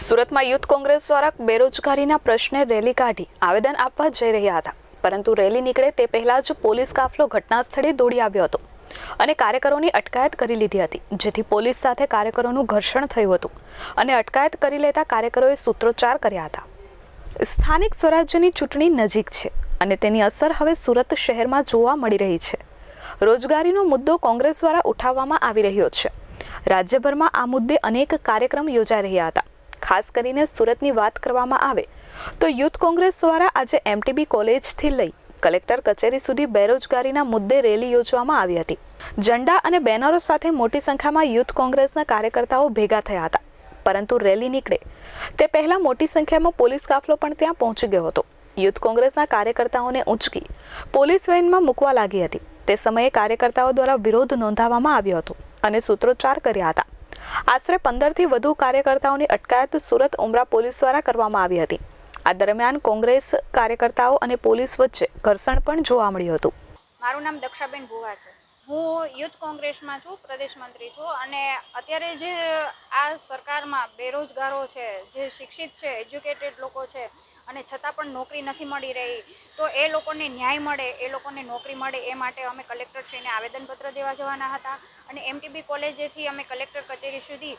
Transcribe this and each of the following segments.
સુરતમાં યુથ કોંગ્રેસ દ્વારા બેરોજગારીના પ્રશ્ને રેલી કાઢી આવેદન આપવા જઈ રહ્યા હતા, પરંતુ રેલી નીકળે તે પહેલા જ પોલીસ કાફલો ઘટના સ્થળે દોડી આવ્યો હતો અને કાર્યકરોની અટકાયત કરી લીધી હતી, જેથી પોલીસ સાથે કાર્યકરોનું ઘર્ષણ થયું હતું અને અટકાયત કરી લેતા કાર્યકરોએ સૂત્રોચ્ચાર કર્યા હતા। સ્થાનિક સ્વરાજ્યની ચૂંટણી નજીક છે અને તેની અસર હવે સુરત શહેરમાં જોવા મળી રહી છે। રોજગારીનો મુદ્દો કોંગ્રેસ દ્વારા ઉઠાવવામાં આવી રહ્યો છે। રાજ્યભરમાં આ મુદ્દે અનેક કાર્યક્રમ યોજાઈ રહ્યા હતા। ખાસ કરીને સુરતની વાત કરવામાં આવે તો યુથ કોંગ્રેસ દ્વારા આજે એમટીબી કોલેજથી લઈ કલેક્ટર કચેરી સુધી બેરોજગારીના મુદ્દે રેલી યોજવામાં આવી હતી। ઝંડા અને બેનરો સાથે મોટી સંખ્યામાં યુથ કોંગ્રેસના કાર્યકર્તાઓ ભેગા થયા હતા, પરંતુ રેલી નીકળે તે પહેલા મોટી સંખ્યામાં પોલીસ કાફલો પણ ત્યાં પહોંચી ગયો હતો। યુથ કોંગ્રેસના કાર્યકર્તાઓને ઊંચકી પોલીસ વેનમાં મૂકવા લાગી હતી। તે સમયે કાર્યકર્તાઓ દ્વારા વિરોધ નોંધાવવામાં આવ્યો હતો અને સૂત્રોચ્ચાર કર્યા હતા। આશરે 15થી વધુ કાર્યકર્તાઓની અટકાયત સુરત ઉમરા પોલીસ દ્વારા કરવામાં આવી હતી। આ દરમિયાન કોંગ્રેસ કાર્યકર્તાઓ અને પોલીસ વચ્ચે ઘર્ષણ પણ જોવા મળ્યું હતું। મારું નામ દક્ષાબેન ભુવા છે। હું યુથ કોંગ્રેસમાં છું, પ્રદેશ મંત્રી છું અને અત્યારે જે આ સરકારમાં બેરોજગારો છે, જે શિક્ષિત છે, એજ્યુકેટેડ લોકો છે અને છતાં પણ નોકરી નથી મળી રહી, તો એ લોકોને ન્યાય મળે, એ લોકોને નોકરી મળે એ માટે અમે કલેક્ટરશ્રીને આવેદનપત્ર દેવા જવાના હતા અને એમટીબી કોલેજેથી અમે કલેક્ટર કચેરી સુધી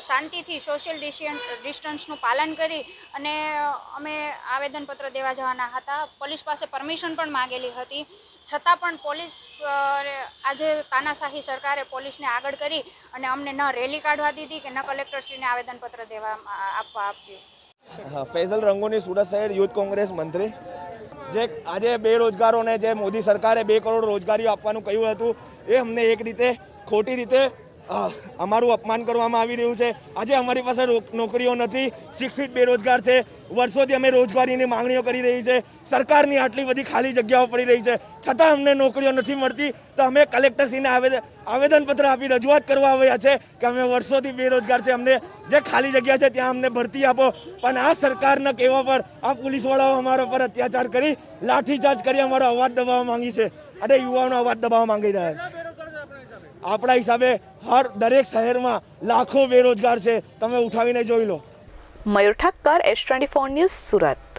શાંતિથી સોશિયલ ડિસ્ટન્સનું પાલન કરી અને અમે આવેદનપત્ર દેવા જવાના હતા। પોલીસ પાસે પરમિશન પણ માગેલી હતી, છતાં પણ પોલીસ આજે તાનાશાહી સરકારે પોલીસને આગળ કરી અને અમને ન રેલી કાઢવા દીધી કે ન કલેક્ટરશ્રીને આવેદનપત્ર દેવા આપવા આપ્યું। ફૈઝલ રંગોની સુરત શહેર યુથ કોંગ્રેસ મંત્રી। જે આજે બેરોજગારોને જે મોદી સરકારે 2 કરોડ રોજગારીઓ આપવાનું કહ્યું હતું, એ અમને એક રીતે ખોટી રીતે અમારું અપમાન કરવામાં આવી રહ્યું છે। આજે અમારી પાસે નોકરીઓ નથી, શિક્ષિત બેરોજગાર છે, વર્ષોથી અમે રોજગારીની માંગણીઓ કરી રહી છે, સરકારની આટલી બધી ખાલી જગ્યાઓ પડી રહી છે, છતાં અમને નોકરીઓ નથી મળતી। તો અમે કલેક્ટરશ્રીને આવેદનપત્ર આપી રજૂઆત કરવા આવ્યા છે કે અમે વર્ષોથી બેરોજગાર છે, અમને જે ખાલી જગ્યા છે ત્યાં અમને ભરતી આપો। પણ આ સરકારના કહેવા પર આ પોલીસવાળાઓ અમારા પર અત્યાચાર કરી, લાઠીચાર્જ કરી અમારો અવાજ દબાવવા માંગી છે અને યુવાઓનો અવાજ દબાવવા માંગી રહ્યા છે। આપણા હિસાબે દરેક શહેરમાં લાખો બેરોજગાર છે, તમે ઉઠાવીને જોઈ લો। મયુર ઠક્કર, S24 ન્યૂઝ, સુરત।